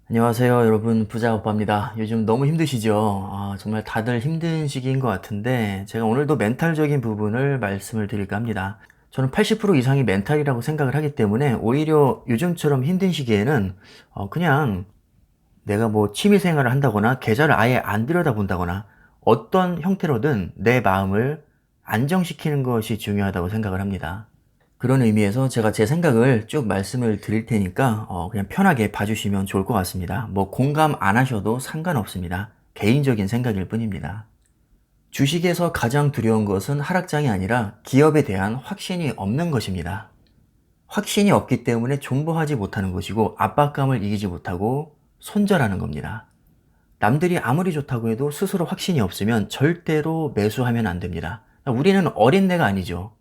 안녕하세요 여러분, 부자오빠입니다. 요즘 너무 힘드시죠? 정말 다들 힘든 시기인 것 같은데 제가 오늘도 멘탈적인 부분을 말씀을 드릴까 합니다. 저는 80% 이상이 멘탈이라고 생각을 하기 때문에 오히려 요즘처럼 힘든 시기에는 그냥 내가 뭐 취미생활을 한다거나 계좌를 아예 안 들여다본다거나 어떤 형태로든 내 마음을 안정시키는 것이 중요하다고 생각을 합니다. 그런 의미에서 제가 제 생각을 쭉 말씀을 드릴 테니까 그냥 편하게 봐주시면 좋을 것 같습니다. 뭐 공감 안 하셔도 상관없습니다. 개인적인 생각일 뿐입니다. 주식에서 가장 두려운 것은 하락장이 아니라 기업에 대한 확신이 없는 것입니다. 확신이 없기 때문에 존버하지 못하는 것이고 압박감을 이기지 못하고 손절하는 겁니다. 남들이 아무리 좋다고 해도 스스로 확신이 없으면 절대로 매수하면 안 됩니다. 우리는 어린애가 아니죠.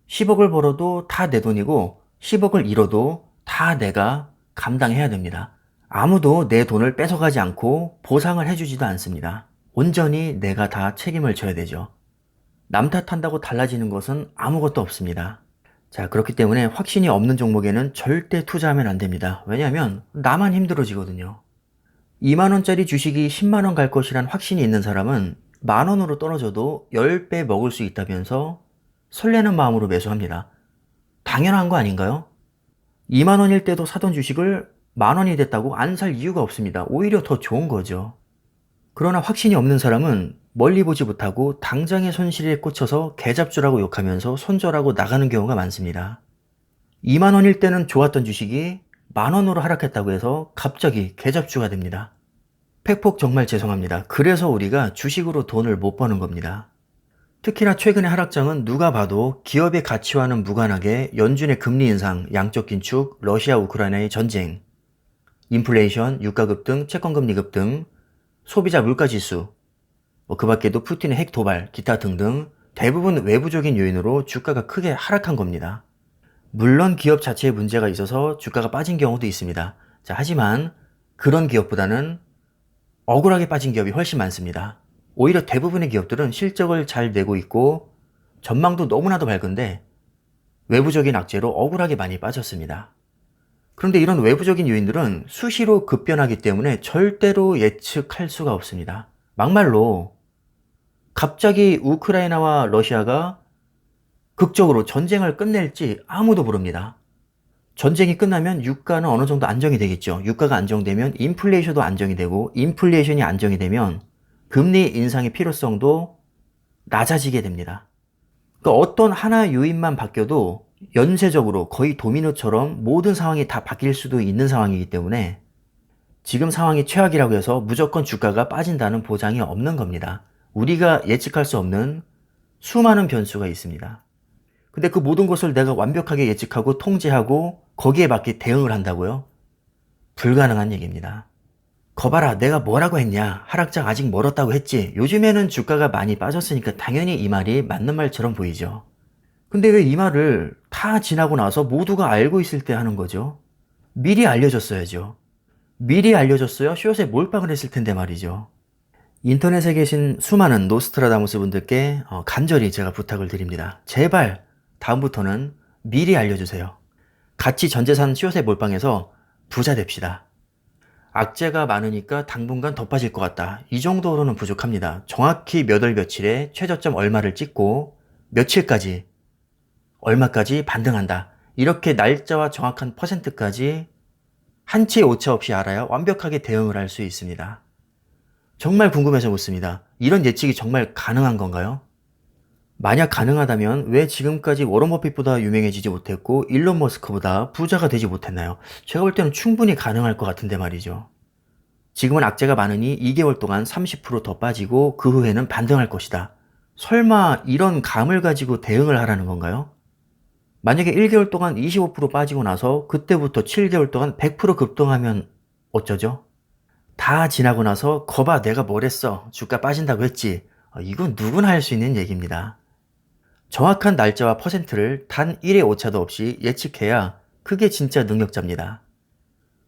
10억을 벌어도 다 내 돈이고 10억을 잃어도 다 내가 감당해야 됩니다. 아무도 내 돈을 뺏어가지 않고 보상을 해주지도 않습니다. 온전히 내가 다 책임을 져야 되죠. 남 탓한다고 달라지는 것은 아무것도 없습니다. 자, 그렇기 때문에 확신이 없는 종목에는 절대 투자하면 안 됩니다. 왜냐하면 나만 힘들어지거든요. 2만원짜리 주식이 10만원 갈 것이란 확신이 있는 사람은 만원으로 떨어져도 10배 먹을 수 있다면서 설레는 마음으로 매수합니다. 당연한 거 아닌가요? 2만원일 때도 사던 주식을 만원이 됐다고 안 살 이유가 없습니다. 오히려 더 좋은 거죠. 그러나 확신이 없는 사람은 멀리 보지 못하고 당장의 손실에 꽂혀서 개잡주라고 욕하면서 손절하고 나가는 경우가 많습니다. 2만원일 때는 좋았던 주식이 만원으로 하락했다고 해서 갑자기 개잡주가 됩니다. 팩폭 정말 죄송합니다. 그래서 우리가 주식으로 돈을 못 버는 겁니다. 특히나 최근의 하락장은 누가 봐도 기업의 가치와는 무관하게 연준의 금리 인상, 양적 긴축, 러시아 우크라이나의 전쟁, 인플레이션, 유가 급등, 채권금리 급등, 소비자 물가지수, 그 밖에도 푸틴의 핵 도발, 기타 등등 대부분 외부적인 요인으로 주가가 크게 하락한 겁니다. 물론 기업 자체에 문제가 있어서 주가가 빠진 경우도 있습니다. 자, 하지만 그런 기업보다는 억울하게 빠진 기업이 훨씬 많습니다. 오히려 대부분의 기업들은 실적을 잘 내고 있고 전망도 너무나도 밝은데 외부적인 악재로 억울하게 많이 빠졌습니다. 그런데 이런 외부적인 요인들은 수시로 급변하기 때문에 절대로 예측할 수가 없습니다. 막말로 갑자기 우크라이나와 러시아가 극적으로 전쟁을 끝낼지 아무도 모릅니다. 전쟁이 끝나면 유가는 어느 정도 안정이 되겠죠. 유가가 안정되면 인플레이션도 안정이 되고 인플레이션이 안정이 되면 금리 인상의 필요성도 낮아지게 됩니다. 그러니까 어떤 하나 요인만 바뀌어도 연쇄적으로 거의 도미노처럼 모든 상황이 다 바뀔 수도 있는 상황이기 때문에 지금 상황이 최악이라고 해서 무조건 주가가 빠진다는 보장이 없는 겁니다. 우리가 예측할 수 없는 수많은 변수가 있습니다. 근데 그 모든 것을 내가 완벽하게 예측하고 통제하고 거기에 맞게 대응을 한다고요? 불가능한 얘기입니다. 거봐라, 내가 뭐라고 했냐? 하락장 아직 멀었다고 했지. 요즘에는 주가가 많이 빠졌으니까 당연히 이 말이 맞는 말처럼 보이죠. 근데 왜 이 말을 다 지나고 나서 모두가 알고 있을 때 하는 거죠? 미리 알려줬어야죠. 미리 알려줬어야 숏에 몰빵을 했을 텐데 말이죠. 인터넷에 계신 수많은 노스트라다무스 분들께 간절히 제가 부탁을 드립니다. 제발 다음부터는 미리 알려주세요. 같이 전재산 숏에 몰빵해서 부자 됩시다. 악재가 많으니까 당분간 더 빠질 것 같다. 이 정도로는 부족합니다. 정확히 몇 월 며칠에 최저점 얼마를 찍고 며칠까지 얼마까지 반등한다. 이렇게 날짜와 정확한 퍼센트까지 한치 오차 없이 알아야 완벽하게 대응을 할 수 있습니다. 정말 궁금해서 묻습니다. 이런 예측이 정말 가능한 건가요? 만약 가능하다면 왜 지금까지 워런 버핏보다 유명해지지 못했고 일론 머스크보다 부자가 되지 못했나요? 제가 볼 때는 충분히 가능할 것 같은데 말이죠. 지금은 악재가 많으니 2개월 동안 30%더 빠지고 그 후에는 반등할 것이다. 설마 이런 감을 가지고 대응을 하라는 건가요? 만약에 1개월 동안 25% 빠지고 나서 그때부터 7개월 동안 100% 급등하면 어쩌죠? 다 지나고 나서 거봐 내가 뭘 했어. 주가 빠진다고 했지. 이건 누구나 할 수 있는 얘기입니다. 정확한 날짜와 퍼센트를 단 1의 오차도 없이 예측해야 그게 진짜 능력자입니다.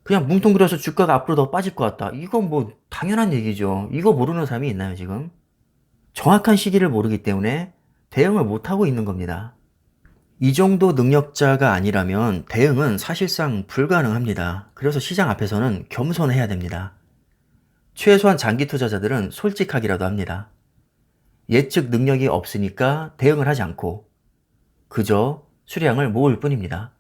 그냥 뭉뚱그려서 주가가 앞으로 더 빠질 것 같다. 이건 뭐 당연한 얘기죠. 이거 모르는 사람이 있나요 지금? 정확한 시기를 모르기 때문에 대응을 못하고 있는 겁니다. 이 정도 능력자가 아니라면 대응은 사실상 불가능합니다. 그래서 시장 앞에서는 겸손해야 됩니다. 최소한 장기 투자자들은 솔직하기라도 합니다. 예측 능력이 없으니까 대응을 하지 않고 그저 수량을 모을 뿐입니다.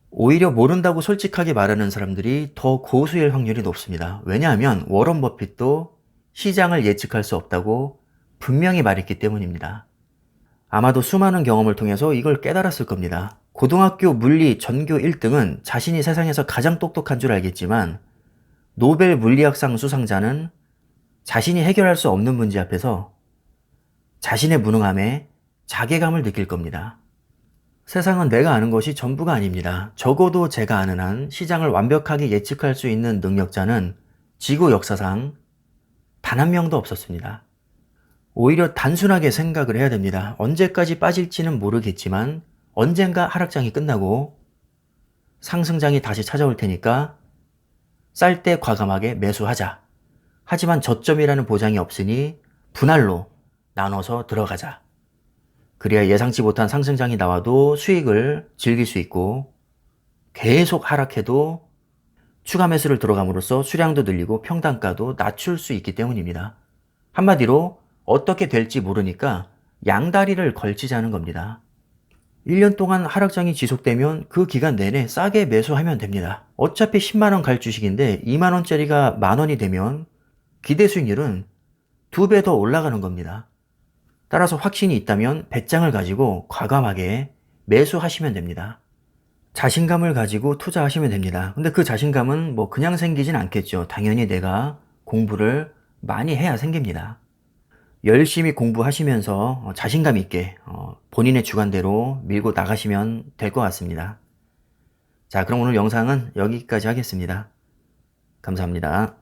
오히려 모른다고 솔직하게 말하는 사람들이 더 고수일 확률이 높습니다. 왜냐하면 워런 버핏도 시장을 예측할 수 없다고 분명히 말했기 때문입니다. 아마도 수많은 경험을 통해서 이걸 깨달았을 겁니다. 고등학교 물리 전교 1등은 자신이 세상에서 가장 똑똑한 줄 알겠지만 노벨 물리학상 수상자는 자신이 해결할 수 없는 문제 앞에서 자신의 무능함에 자괴감을 느낄 겁니다. 세상은 내가 아는 것이 전부가 아닙니다. 적어도 제가 아는 한 시장을 완벽하게 예측할 수 있는 능력자는 지구 역사상 단 한 명도 없었습니다. 오히려 단순하게 생각을 해야 됩니다. 언제까지 빠질지는 모르겠지만 언젠가 하락장이 끝나고 상승장이 다시 찾아올 테니까 쌀 때 과감하게 매수하자. 하지만 저점이라는 보장이 없으니 분할로 나눠서 들어가자. 그래야 예상치 못한 상승장이 나와도 수익을 즐길 수 있고 계속 하락해도 추가 매수를 들어감으로써 수량도 늘리고 평단가도 낮출 수 있기 때문입니다. 한마디로 어떻게 될지 모르니까 양다리를 걸치자는 겁니다. 1년 동안 하락장이 지속되면 그 기간 내내 싸게 매수하면 됩니다. 어차피 10만원 갈 주식인데 2만원짜리가 만원이 되면 기대 수익률은 2배 더 올라가는 겁니다. 따라서 확신이 있다면 배짱을 가지고 과감하게 매수하시면 됩니다. 자신감을 가지고 투자하시면 됩니다. 근데 그 자신감은 뭐 그냥 생기진 않겠죠. 당연히 내가 공부를 많이 해야 생깁니다. 열심히 공부하시면서 자신감 있게 본인의 주관대로 밀고 나가시면 될 것 같습니다. 자, 그럼 오늘 영상은 여기까지 하겠습니다. 감사합니다.